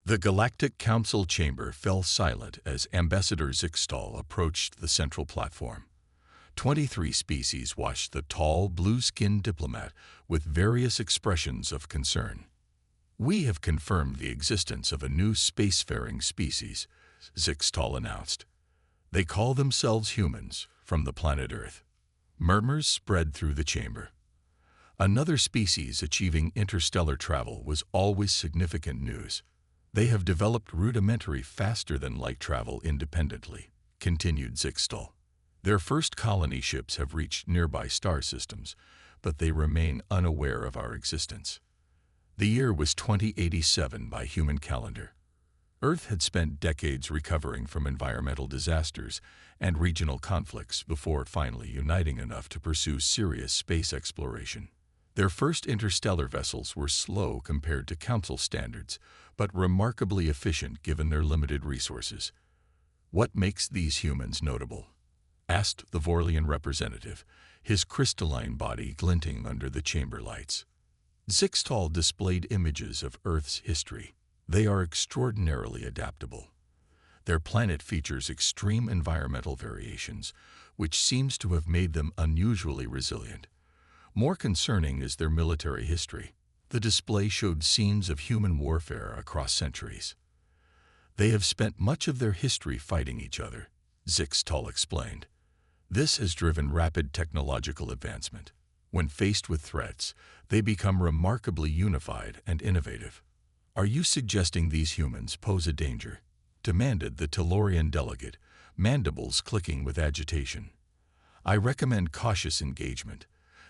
The Galactic Council chamber fell silent as Ambassador Zixtal approached the central platform. 23 species watched the tall, blue-skinned diplomat with various expressions of concern. "We have confirmed the existence of a new spacefaring species," Zixtal announced. "They call themselves humans, from the planet Earth." Murmurs spread through the chamber. Another species achieving interstellar travel was always significant news. "They have developed rudimentary faster-than-light travel independently," continued Zixtal. "Their first colony ships have reached nearby star systems, but they remain unaware of our existence." The year was 2087 by human calendar. Earth had spent decades recovering from environmental disasters and regional conflicts before finally uniting enough to pursue serious space exploration. Their first interstellar vessels were slow compared to Council standards, but remarkably efficient given their limited resources. "What makes these humans notable?" asked the Vorlian representative, his crystalline body glinting under the chamber lights. Zixtal displayed images of Earth's history. "They are extraordinarily adaptable. Their planet features extreme environmental variations, which seems to have made them unusually resilient. More concerning is their military history." The display showed scenes of human warfare across centuries. "They have spent much of their history fighting each other," Zixtal explained. "This has driven rapid technological advancement. When faced with threats, they become remarkably unified and innovative." "Are you suggesting these humans pose a danger?" demanded the Tellurian delegate, mandibles clicking with agitation. "I recommend cautious engagement,"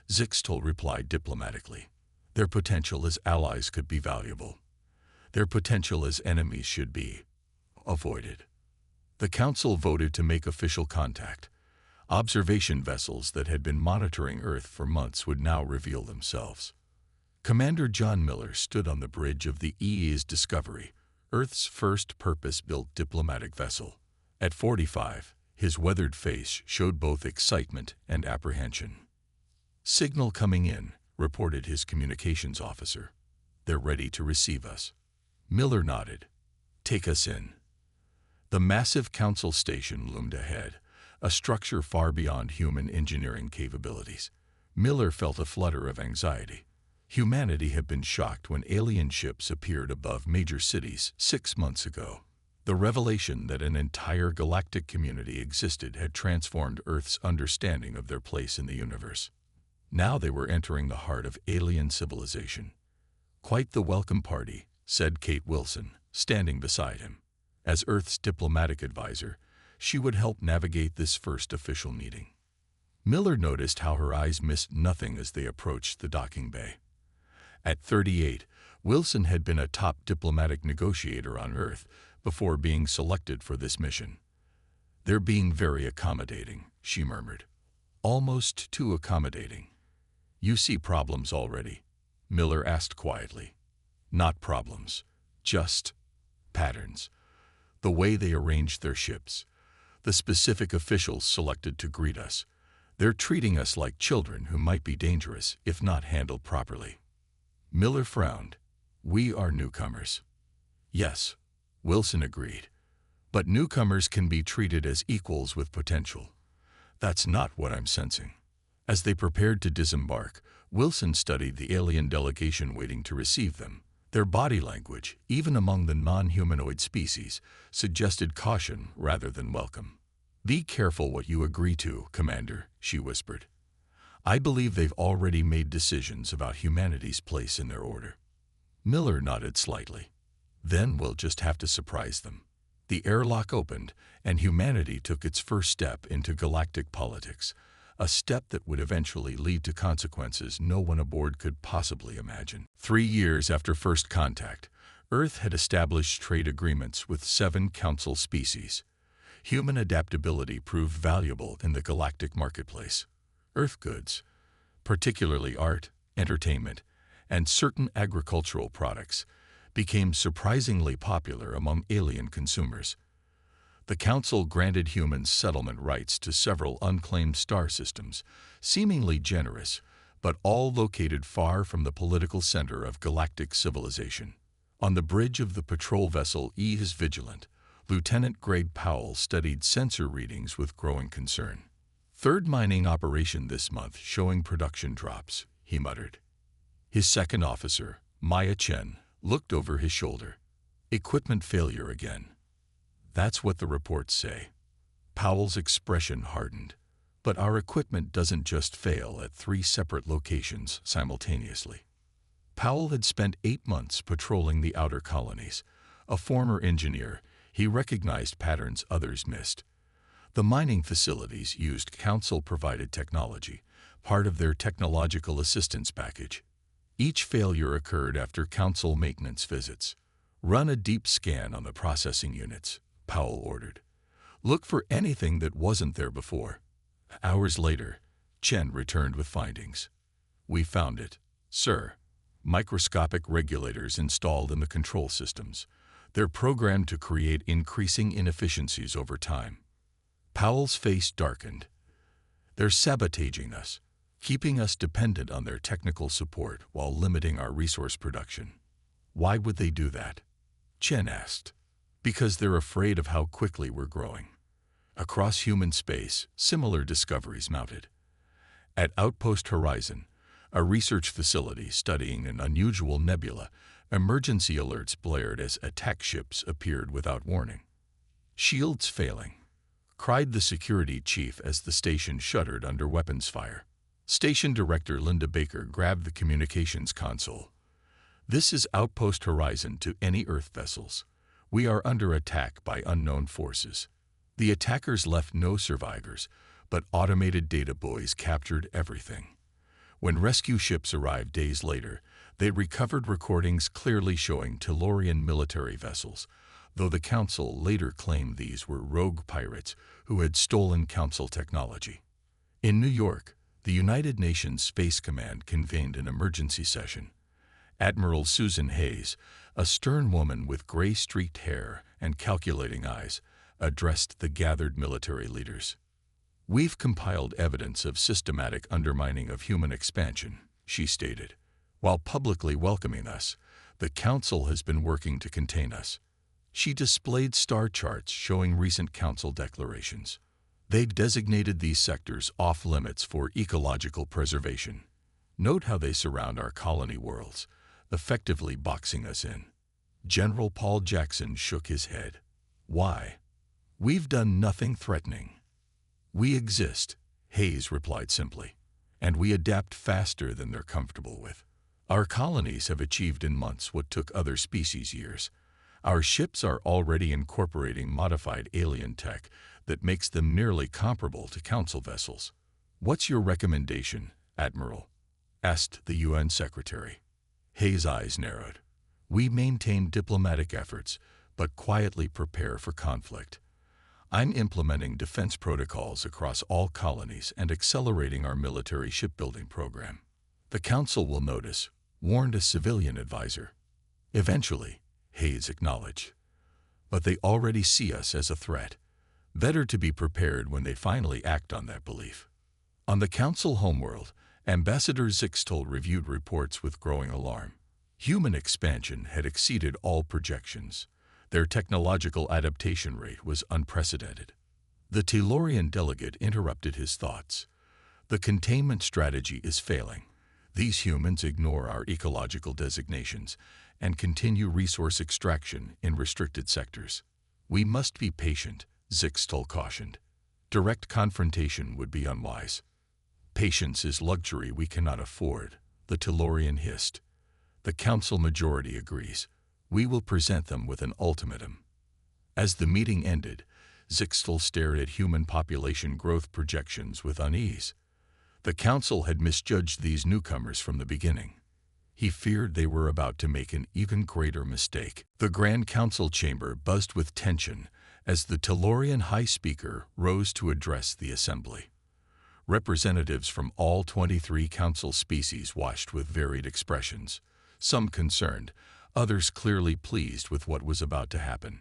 Zixtal replied diplomatically. "Their potential as allies could be valuable. Their potential as enemies should be avoided." The Council voted to make official contact. Observation vessels that had been monitoring Earth for months would now reveal themselves. Commander John Miller stood on the bridge of the EA's Discovery, Earth's first purpose-built diplomatic vessel. At 45, his weathered face showed both excitement and apprehension. "Signal coming in," reported his communications officer. "They're ready to receive us." Miller nodded. "Take us in." The massive Council station loomed ahead, a structure far beyond human engineering capabilities. Miller felt a flutter of anxiety. Humanity had been shocked when alien ships appeared above major cities 6 months ago. The revelation that an entire galactic community existed had transformed Earth's understanding of their place in the universe. Now they were entering the heart of alien civilization. "Quite the welcome party," said Kate Wilson, standing beside him. As Earth's diplomatic advisor, she would help navigate this first official meeting. Miller noticed how her eyes missed nothing as they approached the docking bay. At 38, Wilson had been a top diplomatic negotiator on Earth before being selected for this mission. "They're being very accommodating," she murmured. "Almost too accommodating." "You see problems already?" Miller asked quietly. "Not problems, just patterns. The way they arranged their ships, the specific officials selected to greet us. They're treating us like children who might be dangerous if not handled properly." Miller frowned. "We are newcomers." "Yes," Wilson agreed. "But newcomers can be treated as equals with potential. That's not what I'm sensing." As they prepared to disembark, Wilson studied the alien delegation waiting to receive them. Their body language, even among the non-humanoid species, suggested caution rather than welcome. "Be careful what you agree to, Commander," she whispered. "I believe they've already made decisions about humanity's place in their order." Miller nodded slightly. "Then we'll just have to surprise them." The airlock opened, and humanity took its first step into galactic politics, a step that would eventually lead to consequences no one aboard could possibly imagine. 3 years after first contact, Earth had established trade agreements with 7 Council species. Human adaptability proved valuable in the galactic marketplace. Earth goods, particularly art, entertainment, and certain agricultural products, became surprisingly popular among alien consumers. The Council granted humans settlement rights to several unclaimed star systems, seemingly generous, but all located far from the political center of galactic civilization. On the bridge of the patrol vessel E is vigilant. Lieutenant Grade Powell studied sensor readings with growing concern. Third mining operation this month showing production drops, he muttered. His second officer, Maya Chen, looked over his shoulder. Equipment failure again. That's what the reports say. Powell's expression hardened. But our equipment doesn't just fail at 3 separate locations simultaneously. Powell had spent 8 months patrolling the outer colonies. A former engineer, he recognized patterns others missed. The mining facilities used Council-provided technology, part of their technological assistance package. Each failure occurred after Council maintenance visits. Run a deep scan on the processing units, Powell ordered. Look for anything that wasn't there before. Hours later, Chen returned with findings. We found it, sir. Microscopic regulators installed in the control systems. They're programmed to create increasing inefficiencies over time. Powell's face darkened. They're sabotaging us, keeping us dependent on their technical support while limiting our resource production. Why would they do that? Chen asked. Because they're afraid of how quickly we're growing. Across human space, similar discoveries mounted. At Outpost Horizon, a research facility studying an unusual nebula, emergency alerts blared as attack ships appeared without warning. Shields failing, cried the security chief as the station shuddered under weapons fire. Station Director Linda Baker grabbed the communications console. This is Outpost Horizon to any Earth vessels. We are under attack by unknown forces. The attackers left no survivors, but automated data buoys captured everything. When rescue ships arrived days later, they recovered recordings clearly showing Tellurian military vessels, though the Council later claimed these were rogue pirates who had stolen Council technology. In New York, the United Nations Space Command convened an emergency session. Admiral Susan Hayes, a stern woman with gray-streaked hair and calculating eyes, addressed the gathered military leaders. We've compiled evidence of systematic undermining of human expansion, she stated. While publicly welcoming us, the Council has been working to contain us. She displayed star charts showing recent Council declarations. They've designated these sectors off-limits for ecological preservation. Note how they surround our colony worlds, effectively boxing us in. General Paul Jackson shook his head. Why? We've done nothing threatening. We exist, Hayes replied simply, and we adapt faster than they're comfortable with. Our colonies have achieved in months what took other species years. Our ships are already incorporating modified alien tech that makes them nearly comparable to Council vessels. What's your recommendation, Admiral? Asked the UN Secretary. Hayes' eyes narrowed. We maintain diplomatic efforts, but quietly prepare for conflict. I'm implementing defense protocols across all colonies and accelerating our military shipbuilding program. The Council will notice, warned a civilian advisor. Eventually, Hayes acknowledged. But they already see us as a threat. Better to be prepared when they finally act on that belief. On the Council homeworld, Ambassador Zixtol reviewed reports with growing alarm. Human expansion had exceeded all projections. Their technological adaptation rate was unprecedented. The Tellurian delegate interrupted his thoughts. The containment strategy is failing. These humans ignore our ecological designations and continue resource extraction in restricted sectors. We must be patient, Zixtol cautioned. Direct confrontation would be unwise. Patience is luxury we cannot afford, the Tellurian hissed. The Council majority agrees. We will present them with an ultimatum. As the meeting ended, Zixtol stared at human population growth projections with unease. The Council had misjudged these newcomers from the beginning. He feared they were about to make an even greater mistake. The Grand Council chamber buzzed with tension as the Tellurian High Speaker rose to address the assembly. Representatives from all 23 Council species watched with varied expressions, some concerned, others clearly pleased with what was about to happen.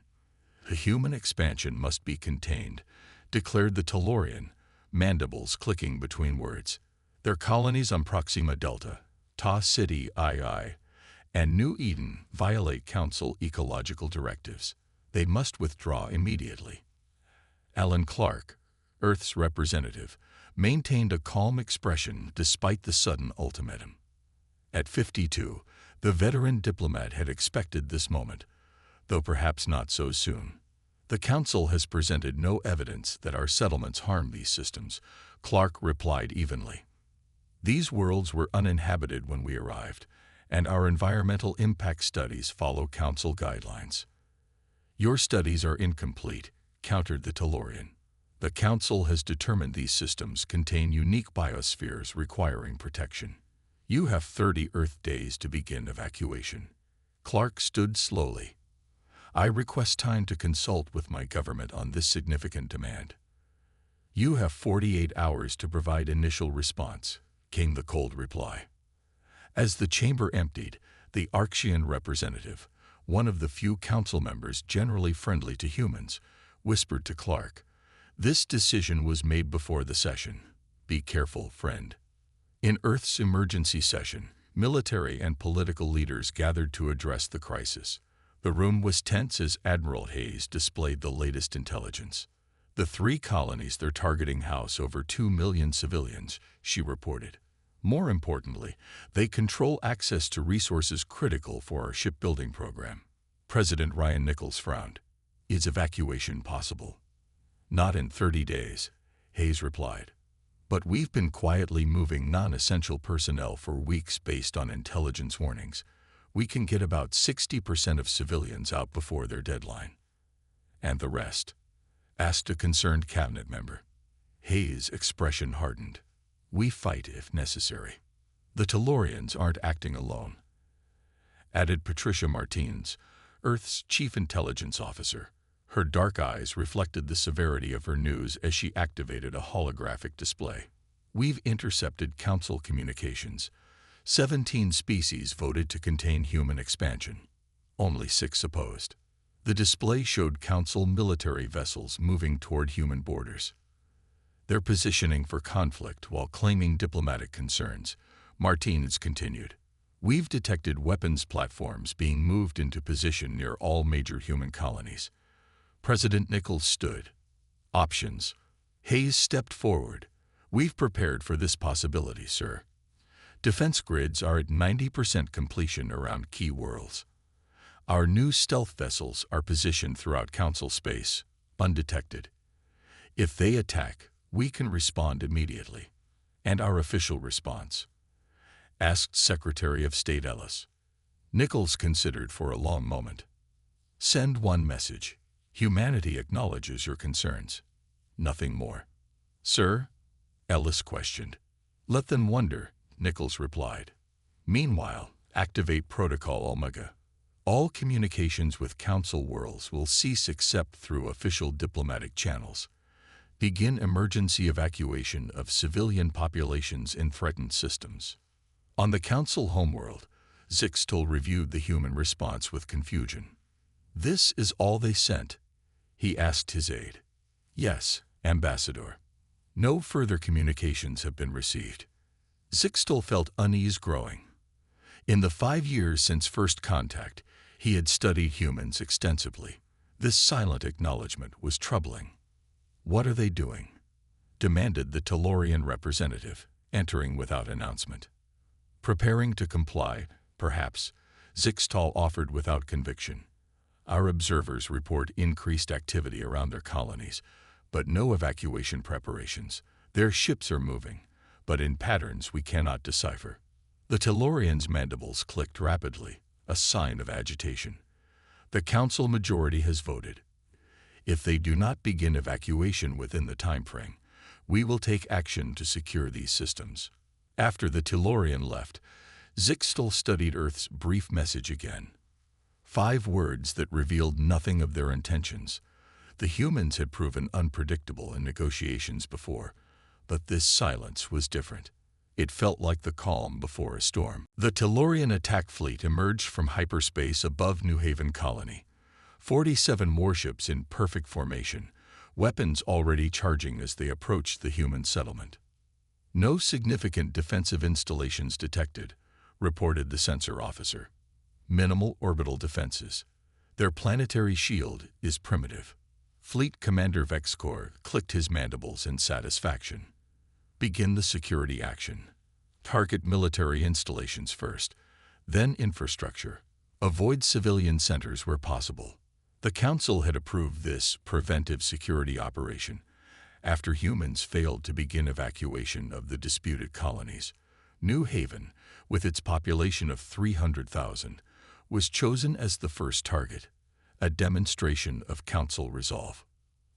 The human expansion must be contained, declared the Tellurian, mandibles clicking between words. Their colonies on Proxima Delta, Ta City II, and New Eden violate Council ecological directives. They must withdraw immediately. Alan Clark, Earth's representative, maintained a calm expression despite the sudden ultimatum. At 52, the veteran diplomat had expected this moment, though perhaps not so soon. The Council has presented no evidence that our settlements harm these systems, Clark replied evenly. These worlds were uninhabited when we arrived, and our environmental impact studies follow Council guidelines. Your studies are incomplete, countered the Tellurian. The Council has determined these systems contain unique biospheres requiring protection. You have 30 Earth days to begin evacuation. Clark stood slowly. I request time to consult with my government on this significant demand. You have 48 hours to provide initial response, came the cold reply. As the chamber emptied, the Archean representative, one of the few council members generally friendly to humans, whispered to Clark, "This decision was made before the session. Be careful, friend." In Earth's emergency session, military and political leaders gathered to address the crisis. The room was tense as Admiral Hayes displayed the latest intelligence. The 3 colonies they're targeting house over 2 million civilians, she reported. More importantly, they control access to resources critical for our shipbuilding program. President Ryan Nichols frowned. Is evacuation possible? Not in 30 days, Hayes replied. But we've been quietly moving non-essential personnel for weeks based on intelligence warnings. We can get about 60% of civilians out before their deadline. And the rest? Asked a concerned cabinet member. Hayes' expression hardened. We fight if necessary. The Tellurians aren't acting alone, added Patricia Martins, Earth's chief intelligence officer. Her dark eyes reflected the severity of her news as she activated a holographic display. We've intercepted Council communications. 17 species voted to contain human expansion. Only 6 opposed. The display showed Council military vessels moving toward human borders. They're positioning for conflict while claiming diplomatic concerns, Martinez continued. We've detected weapons platforms being moved into position near all major human colonies. President Nichols stood. Options. Hayes stepped forward. We've prepared for this possibility, sir. Defense grids are at 90% completion around key worlds. Our new stealth vessels are positioned throughout Council space, undetected. If they attack, we can respond immediately. And our official response? Asked Secretary of State Ellis. Nichols considered for a long moment. Send one message. Humanity acknowledges your concerns. Nothing more. Sir? Ellis questioned. Let them wonder, Nichols replied. Meanwhile, activate Protocol Omega. All communications with Council worlds will cease except through official diplomatic channels. Begin emergency evacuation of civilian populations in threatened systems. On the Council homeworld, Zixtel reviewed the human response with confusion. This is all they sent? He asked his aide. Yes, Ambassador. No further communications have been received. Zixtel felt unease growing. In the 5 years since first contact, he had studied humans extensively. This silent acknowledgement was troubling. What are they doing? Demanded the Tellurian representative, entering without announcement. Preparing to comply, perhaps, Zixtal offered without conviction. Our observers report increased activity around their colonies, but no evacuation preparations. Their ships are moving, but in patterns we cannot decipher. The Tellurian's mandibles clicked rapidly, a sign of agitation. The Council majority has voted. If they do not begin evacuation within the time frame, we will take action to secure these systems. After the Tellurian left, Zixtel studied Earth's brief message again. 5 words that revealed nothing of their intentions. The humans had proven unpredictable in negotiations before, but this silence was different. It felt like the calm before a storm. The Tellurian attack fleet emerged from hyperspace above New Haven Colony. 47 warships in perfect formation, weapons already charging as they approached the human settlement. No significant defensive installations detected, reported the sensor officer. Minimal orbital defenses. Their planetary shield is primitive. Fleet Commander Vexcor clicked his mandibles in satisfaction. Begin the security action. Target military installations first, then infrastructure. Avoid civilian centers where possible. The Council had approved this preventive security operation after humans failed to begin evacuation of the disputed colonies. New Haven, with its population of 300,000, was chosen as the first target, a demonstration of Council resolve.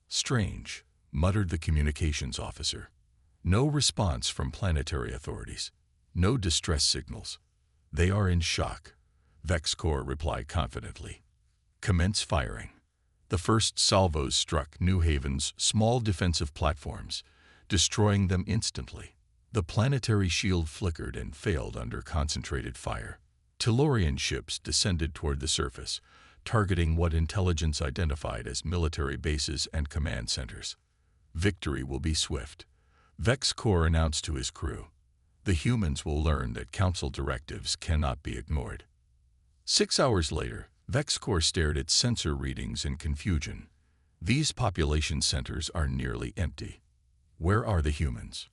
Strange, muttered the communications officer. No response from planetary authorities. No distress signals. They are in shock, Vexcor replied confidently. Commence firing. The first salvos struck New Haven's small defensive platforms, destroying them instantly. The planetary shield flickered and failed under concentrated fire. Tellurian ships descended toward the surface, targeting what intelligence identified as military bases and command centers. Victory will be swift, Vexcor announced to his crew. The humans will learn that Council directives cannot be ignored. 6 hours later, Vexcor stared at sensor readings in confusion. These population centers are nearly empty. Where are the humans?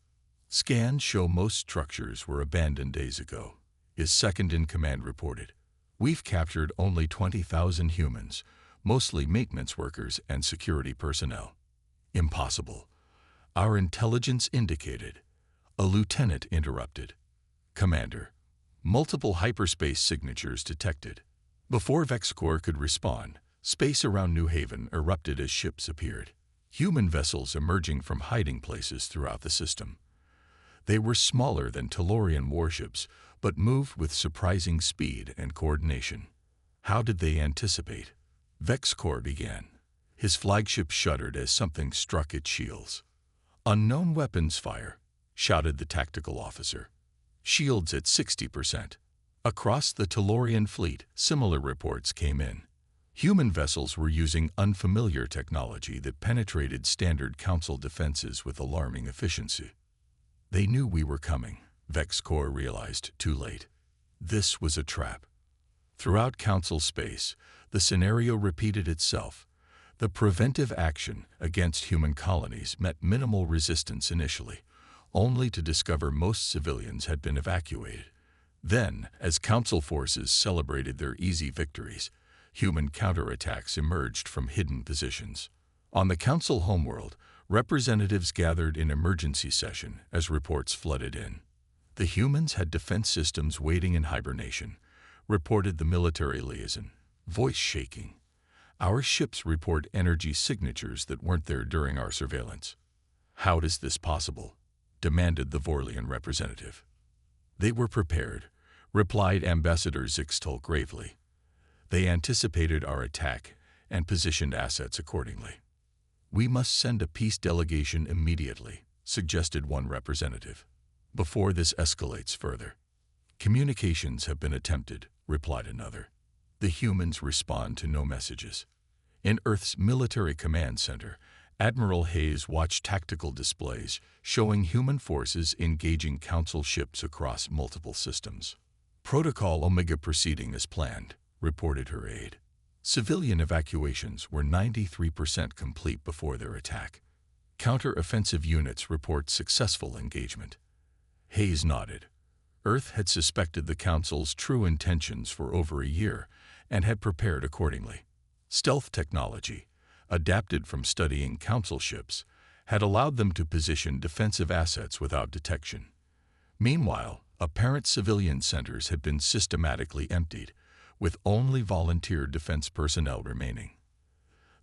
Scans show most structures were abandoned days ago, his second-in-command reported. We've captured only 20,000 humans, mostly maintenance workers and security personnel. Impossible. Our intelligence indicated. A lieutenant interrupted. Commander, multiple hyperspace signatures detected. Before Vexcor could respond, space around New Haven erupted as ships appeared. Human vessels emerging from hiding places throughout the system. They were smaller than Tellurian warships, but moved with surprising speed and coordination. How did they anticipate? Vexcor began. His flagship shuddered as something struck its shields. Unknown weapons fire, shouted the tactical officer. Shields at 60%. Across the Tellurian fleet, similar reports came in. Human vessels were using unfamiliar technology that penetrated standard Council defenses with alarming efficiency. They knew we were coming, Vexcor realized too late. This was a trap. Throughout Council space, the scenario repeated itself. The preventive action against human colonies met minimal resistance initially, only to discover most civilians had been evacuated. Then, as Council forces celebrated their easy victories, human counterattacks emerged from hidden positions. On the Council homeworld, representatives gathered in emergency session as reports flooded in. The humans had defense systems waiting in hibernation, reported the military liaison, voice shaking. Our ships report energy signatures that weren't there during our surveillance. How is this possible? Demanded the Vorlian representative. They were prepared, replied Ambassador Zixtal gravely. They anticipated our attack and positioned assets accordingly. We must send a peace delegation immediately, suggested one representative, before this escalates further. Communications have been attempted, replied another. The humans respond to no messages. In Earth's military command center, Admiral Hayes watched tactical displays showing human forces engaging Council ships across multiple systems. Protocol Omega proceeding as planned, reported her aide. Civilian evacuations were 93% complete before their attack. Counter-offensive units report successful engagement. Hayes nodded. Earth had suspected the Council's true intentions for over a year and had prepared accordingly. Stealth technology, adapted from studying Council ships, had allowed them to position defensive assets without detection. Meanwhile, apparent civilian centers had been systematically emptied, with only volunteer defense personnel remaining.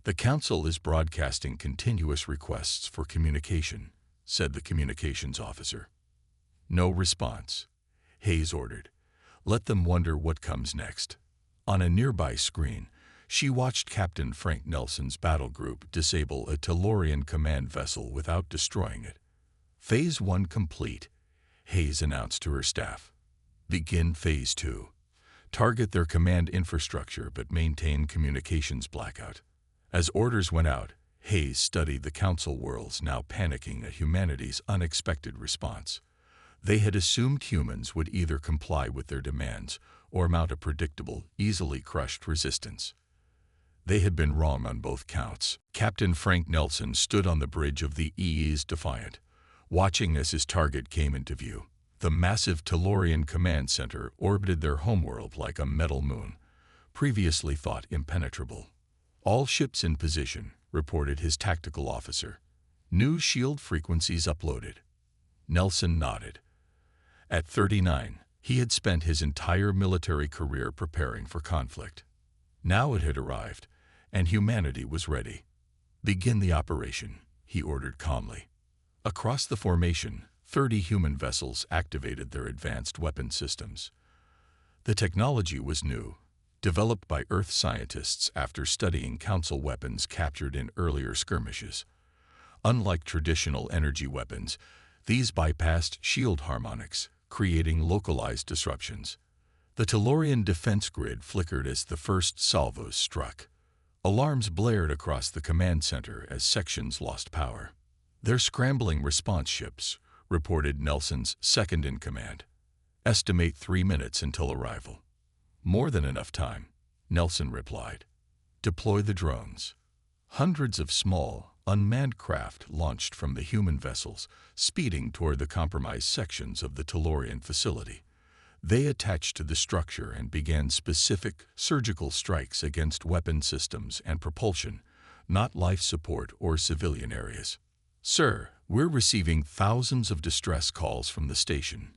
The Council is broadcasting continuous requests for communication, said the communications officer. No response. Hayes ordered. Let them wonder what comes next. On a nearby screen, she watched Captain Frank Nelson's battle group disable a Tellurian command vessel without destroying it. Phase 1 complete, Hayes announced to her staff. Begin Phase 2. Target their command infrastructure but maintain communications blackout. As orders went out, Hayes studied the Council worlds now panicking at humanity's unexpected response. They had assumed humans would either comply with their demands or mount a predictable, easily crushed resistance. They had been wrong on both counts. Captain Frank Nelson stood on the bridge of the EE's Defiant, watching as his target came into view. The massive Tellurian command center orbited their homeworld like a metal moon, previously thought impenetrable. "All ships in position," reported his tactical officer. "New shield frequencies uploaded." Nelson nodded. At 39, he had spent his entire military career preparing for conflict. Now it had arrived, and humanity was ready. "Begin the operation," he ordered calmly. Across the formation, 30 human vessels activated their advanced weapon systems. The technology was new, developed by Earth scientists after studying Council weapons captured in earlier skirmishes. Unlike traditional energy weapons, these bypassed shield harmonics, creating localized disruptions. The Tellurian defense grid flickered as the first salvos struck. Alarms blared across the command center as sections lost power. "They're scrambling response ships," reported Nelson's second-in-command. "Estimate 3 minutes until arrival." "More than enough time," Nelson replied. "Deploy the drones." Hundreds of small, unmanned craft launched from the human vessels, speeding toward the compromised sections of the Tellurian facility. They attached to the structure and began specific surgical strikes against weapon systems and propulsion, not life support or civilian areas. "Sir, we're receiving thousands of distress calls from the station,"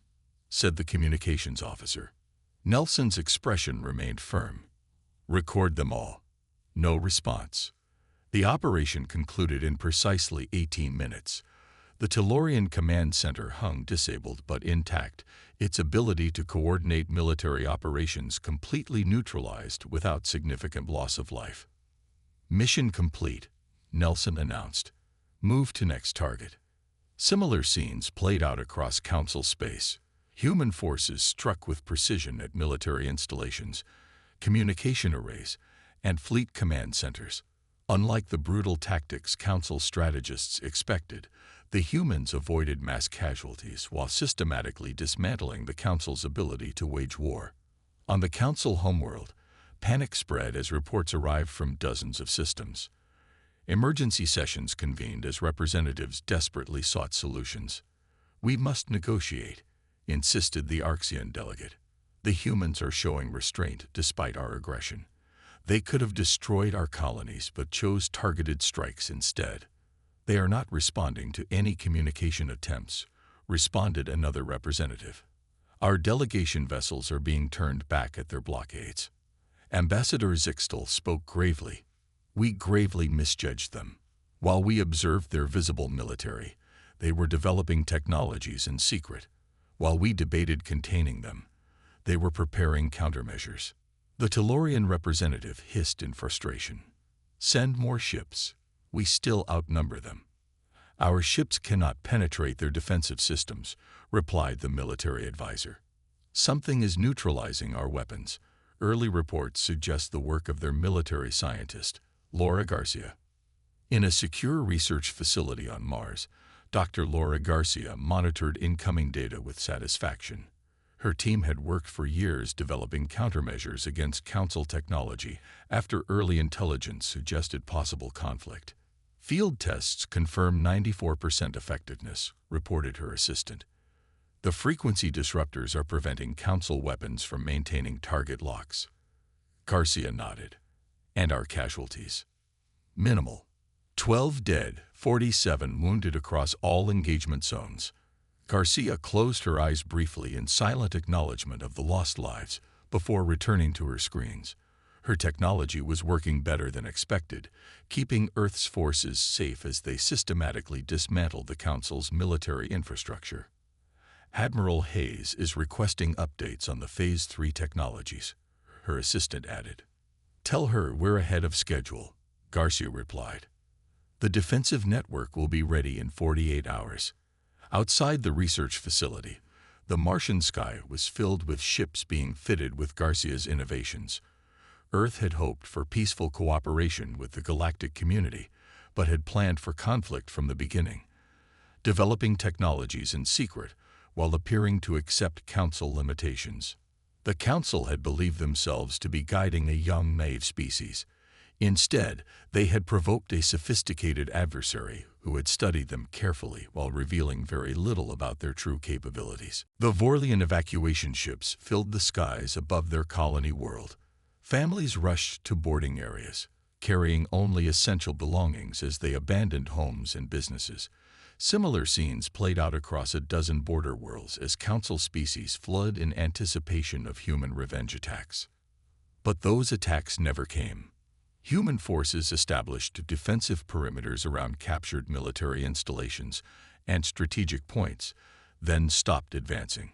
said the communications officer. Nelson's expression remained firm. "Record them all." No response. The operation concluded in precisely 18 minutes. The Tellurian command center hung disabled but intact, its ability to coordinate military operations completely neutralized without significant loss of life. "Mission complete," Nelson announced. "Move to next target." Similar scenes played out across Council space. Human forces struck with precision at military installations, communication arrays, and fleet command centers. Unlike the brutal tactics Council strategists expected, the humans avoided mass casualties while systematically dismantling the Council's ability to wage war. On the Council homeworld, panic spread as reports arrived from dozens of systems. Emergency sessions convened as representatives desperately sought solutions. "We must negotiate," insisted the Arxian delegate. "The humans are showing restraint despite our aggression. They could have destroyed our colonies but chose targeted strikes instead." "They are not responding to any communication attempts," responded another representative. "Our delegation vessels are being turned back at their blockades." Ambassador Zixtel spoke gravely. "We gravely misjudged them. While we observed their visible military, they were developing technologies in secret. While we debated containing them, they were preparing countermeasures." The Tellurian representative hissed in frustration. "Send more ships. We still outnumber them." "Our ships cannot penetrate their defensive systems," replied the military advisor. "Something is neutralizing our weapons. Early reports suggest the work of their military scientist, Laura Garcia." In a secure research facility on Mars, Dr. Laura Garcia monitored incoming data with satisfaction. Her team had worked for years developing countermeasures against Council technology after early intelligence suggested possible conflict. "Field tests confirm 94% effectiveness," reported her assistant. "The frequency disruptors are preventing Council weapons from maintaining target locks." Garcia nodded. "And our casualties?" "Minimal. 12 dead, 47 wounded across all engagement zones." Garcia closed her eyes briefly in silent acknowledgement of the lost lives before returning to her screens. Her technology was working better than expected, keeping Earth's forces safe as they systematically dismantled the Council's military infrastructure. "Admiral Hayes is requesting updates on the Phase 3 technologies," her assistant added. "Tell her we're ahead of schedule," Garcia replied. "The defensive network will be ready in 48 hours. Outside the research facility, the Martian sky was filled with ships being fitted with Garcia's innovations. Earth had hoped for peaceful cooperation with the galactic community, but had planned for conflict from the beginning, developing technologies in secret while appearing to accept Council limitations. The Council had believed themselves to be guiding a young, naive species. Instead, they had provoked a sophisticated adversary who had studied them carefully while revealing very little about their true capabilities. The Vorlian evacuation ships filled the skies above their colony world. Families rushed to boarding areas, carrying only essential belongings as they abandoned homes and businesses. Similar scenes played out across a dozen border worlds as Council species fled in anticipation of human revenge attacks. But those attacks never came. Human forces established defensive perimeters around captured military installations and strategic points, then stopped advancing.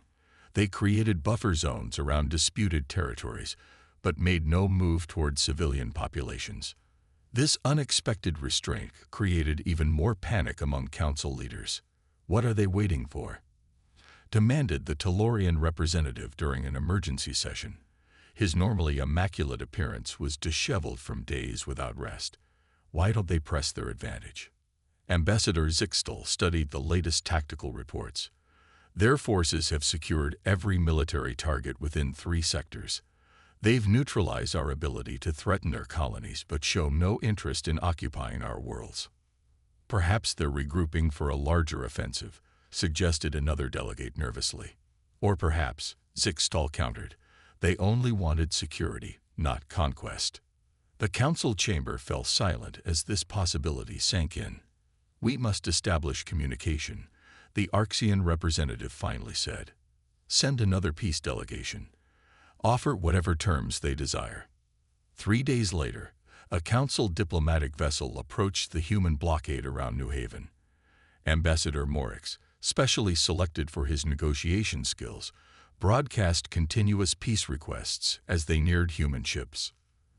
They created buffer zones around disputed territories, but made no move toward civilian populations. This unexpected restraint created even more panic among Council leaders. "What are they waiting for?" demanded the Tellurian representative during an emergency session. His normally immaculate appearance was disheveled from days without rest. "Why don't they press their advantage?" Ambassador Zixtal studied the latest tactical reports. "Their forces have secured every military target within 3 sectors. They've neutralized our ability to threaten their colonies but show no interest in occupying our worlds." "Perhaps they're regrouping for a larger offensive," suggested another delegate nervously. "Or perhaps," Zixtal countered, "they only wanted security, not conquest." The Council chamber fell silent as this possibility sank in. "We must establish communication," the Arxian representative finally said. "Send another peace delegation. Offer whatever terms they desire." 3 days later, a Council diplomatic vessel approached the human blockade around New Haven. Ambassador Orcs, specially selected for his negotiation skills, broadcast continuous peace requests as they neared human ships.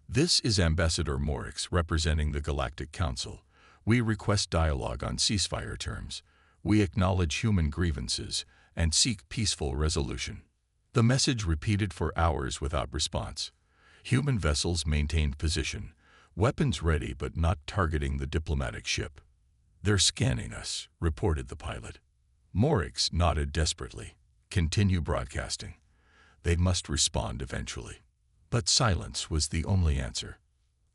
"This is Ambassador Orcs representing the Galactic Council. We request dialogue on ceasefire terms. We acknowledge human grievances and seek peaceful resolution." The message repeated for hours without response. Human vessels maintained position, weapons ready but not targeting the diplomatic ship. "They're scanning us," reported the pilot. Morix nodded desperately. "Continue broadcasting. They must respond eventually." But silence was the only answer.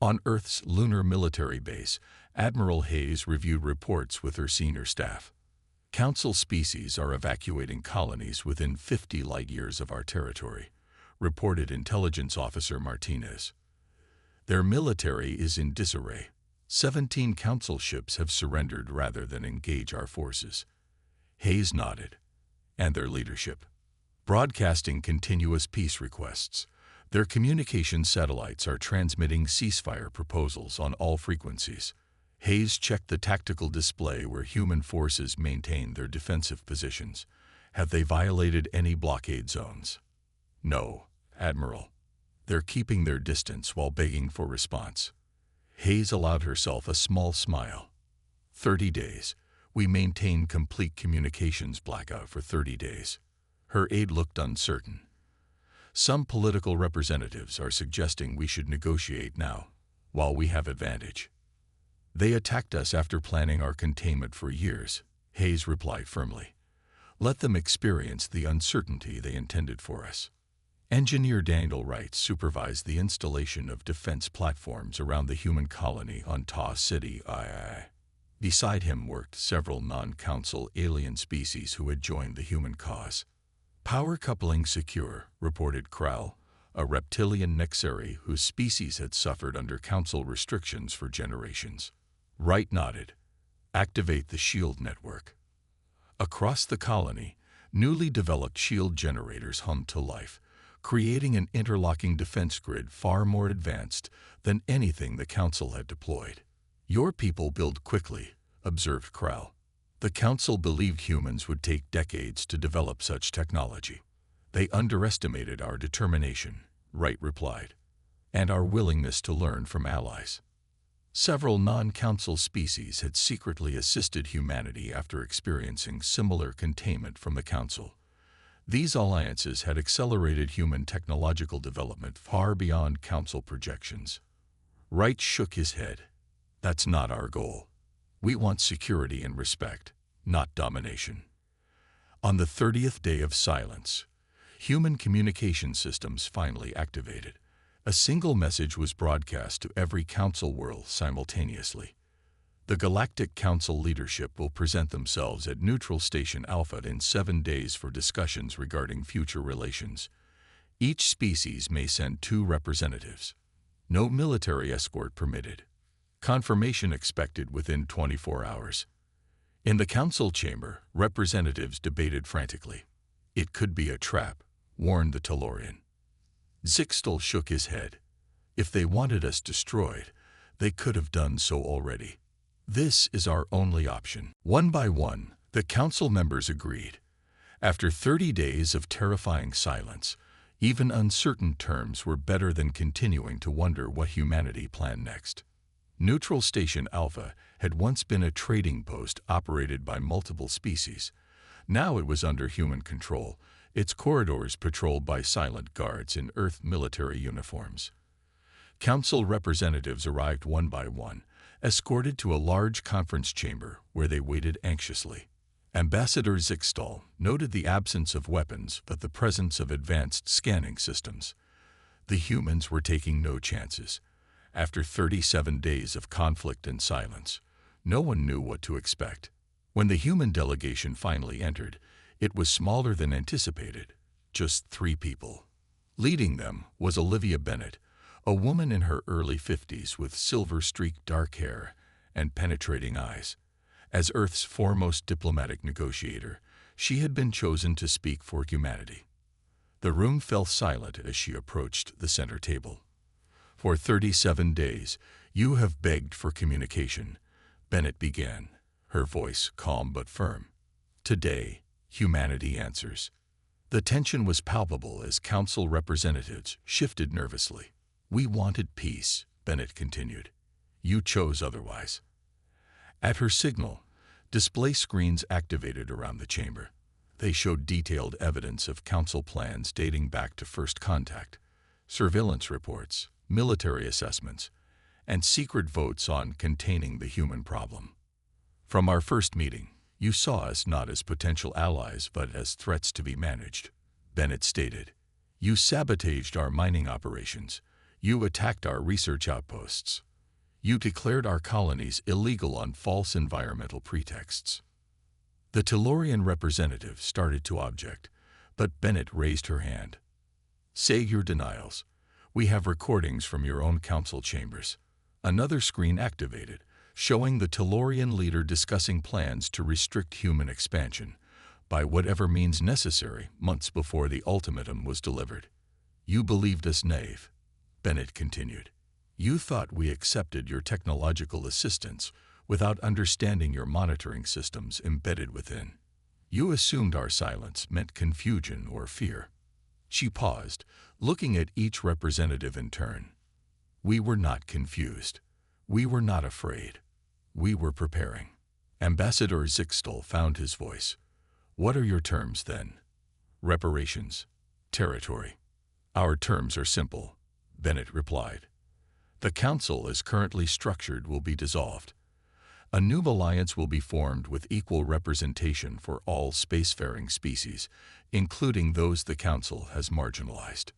On Earth's lunar military base, Admiral Hayes reviewed reports with her senior staff. "Council species are evacuating colonies within 50 light-years of our territory," reported Intelligence Officer Martinez. "Their military is in disarray. 17 Council ships have surrendered rather than engage our forces." Hayes nodded. "And their leadership?" "Broadcasting continuous peace requests. Their communication satellites are transmitting ceasefire proposals on all frequencies." Hayes checked the tactical display where human forces maintain their defensive positions. "Have they violated any blockade zones?" "No, Admiral. They're keeping their distance while begging for response." Hayes allowed herself a small smile. 30 days. We maintain complete communications blackout for 30 days. Her aide looked uncertain. "Some political representatives are suggesting we should negotiate now, while we have advantage." "They attacked us after planning our containment for years," Hayes replied firmly. "Let them experience the uncertainty they intended for us." Engineer Daniel Wright supervised the installation of defense platforms around the human colony on Ta City, II. Beside him worked several non-Council alien species who had joined the human cause. "Power coupling secure," reported Krell, a reptilian Nexeri whose species had suffered under Council restrictions for generations. Wright nodded. "Activate the shield network." Across the colony, newly developed shield generators hummed to life, creating an interlocking defense grid far more advanced than anything the Council had deployed. "Your people build quickly," observed Krell. "The Council believed humans would take decades to develop such technology." "They underestimated our determination," Wright replied, "and our willingness to learn from allies." Several non-Council species had secretly assisted humanity after experiencing similar containment from the Council. These alliances had accelerated human technological development far beyond Council projections. Wright shook his head. "That's not our goal. We want security and respect, not domination." On the 30th day of silence, human communication systems finally activated. A single message was broadcast to every Council world simultaneously. The Galactic Council leadership will present themselves at Neutral Station Alpha in 7 days for discussions regarding future relations. Each species may send 2 representatives. No military escort permitted. Confirmation expected within 24 hours. In the Council chamber, representatives debated frantically. It could be a trap, warned the Tellurian. Zixtal shook his head. If they wanted us destroyed, they could have done so already. This is our only option. One by one, the Council members agreed. After 30 days of terrifying silence, even uncertain terms were better than continuing to wonder what humanity planned next. Neutral Station Alpha had once been a trading post operated by multiple species. Now it was under human control, its corridors patrolled by silent guards in Earth military uniforms. Council representatives arrived one by one, escorted to a large conference chamber where they waited anxiously. Ambassador Zixtal noted the absence of weapons but the presence of advanced scanning systems. The humans were taking no chances. After 37 days of conflict and silence, no one knew what to expect. When the human delegation finally entered, it was smaller than anticipated, just 3 people. Leading them was Olivia Bennett, a woman in her early 50s with silver-streaked dark hair and penetrating eyes. As Earth's foremost diplomatic negotiator, she had been chosen to speak for humanity. The room fell silent as she approached the center table. For 37 days, you have begged for communication, Bennett began, her voice calm but firm. Today, humanity answers. The tension was palpable as Council representatives shifted nervously. We wanted peace, Bennett continued. You chose otherwise. At her signal, display screens activated around the chamber. They showed detailed evidence of Council plans dating back to first contact, surveillance reports, military assessments, and secret votes on containing the human problem. From our first meeting, you saw us not as potential allies but as threats to be managed, Bennett stated. You sabotaged our mining operations. You attacked our research outposts. You declared our colonies illegal on false environmental pretexts. The Tellurian representative started to object, but Bennett raised her hand. Say your denials. We have recordings from your own Council chambers. Another screen activated, showing the Tellurian leader discussing plans to restrict human expansion, by whatever means necessary, months before the ultimatum was delivered. You believed us naive, Bennett continued. You thought we accepted your technological assistance without understanding your monitoring systems embedded within. You assumed our silence meant confusion or fear. She paused, looking at each representative in turn. We were not confused. We were not afraid. We were preparing. Ambassador Zixtal found his voice. What are your terms, then? Reparations. Territory. Our terms are simple, Bennett replied. The Council, as currently structured, will be dissolved. A new alliance will be formed with equal representation for all spacefaring species, including those the Council has marginalized.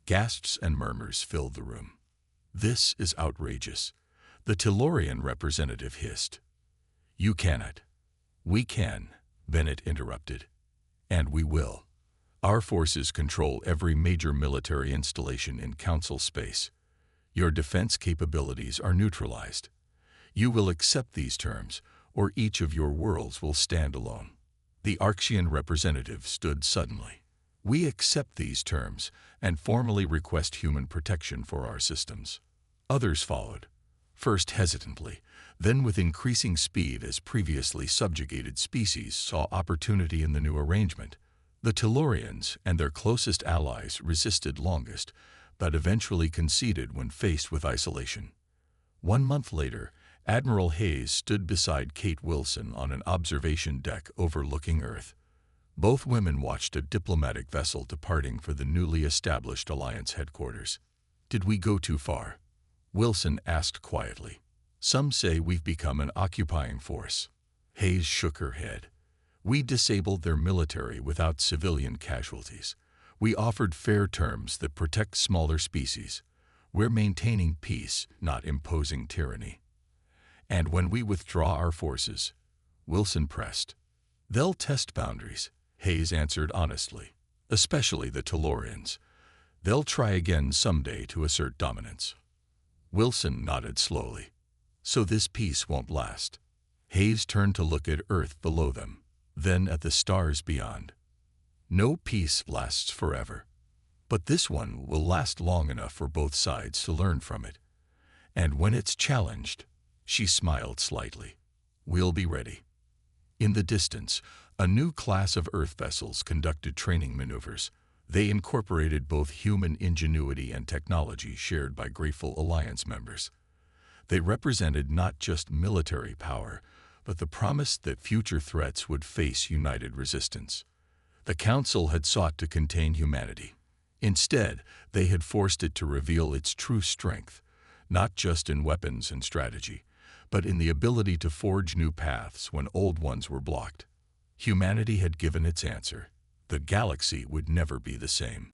Gasps and murmurs filled the room. This is outrageous, the Tellurian representative hissed. You cannot. We can, Bennett interrupted. And we will. Our forces control every major military installation in Council space. Your defense capabilities are neutralized. You will accept these terms, or each of your worlds will stand alone. The Archean representative stood suddenly. We accept these terms and formally request human protection for our systems. Others followed, first hesitantly, then with increasing speed as previously subjugated species saw opportunity in the new arrangement. The Tellurians and their closest allies resisted longest, but eventually conceded when faced with isolation. 1 month later, Admiral Hayes stood beside Kate Wilson on an observation deck overlooking Earth. Both women watched a diplomatic vessel departing for the newly established Alliance headquarters. Did we go too far? Wilson asked quietly. Some say we've become an occupying force. Hayes shook her head. We disabled their military without civilian casualties. We offered fair terms that protect smaller species. We're maintaining peace, not imposing tyranny. And when we withdraw our forces, Wilson pressed. They'll test boundaries, Hayes answered honestly, especially the Tellurians. They'll try again someday to assert dominance. Wilson nodded slowly. So this peace won't last. Hayes turned to look at Earth below them, then at the stars beyond. No peace lasts forever, but this one will last long enough for both sides to learn from it. And when it's challenged, she smiled slightly, we'll be ready. In the distance, a new class of Earth vessels conducted training maneuvers. They incorporated both human ingenuity and technology shared by grateful Alliance members. They represented not just military power, but the promise that future threats would face united resistance. The Council had sought to contain humanity. Instead, they had forced it to reveal its true strength, not just in weapons and strategy, but in the ability to forge new paths when old ones were blocked. Humanity had given its answer. The galaxy would never be the same.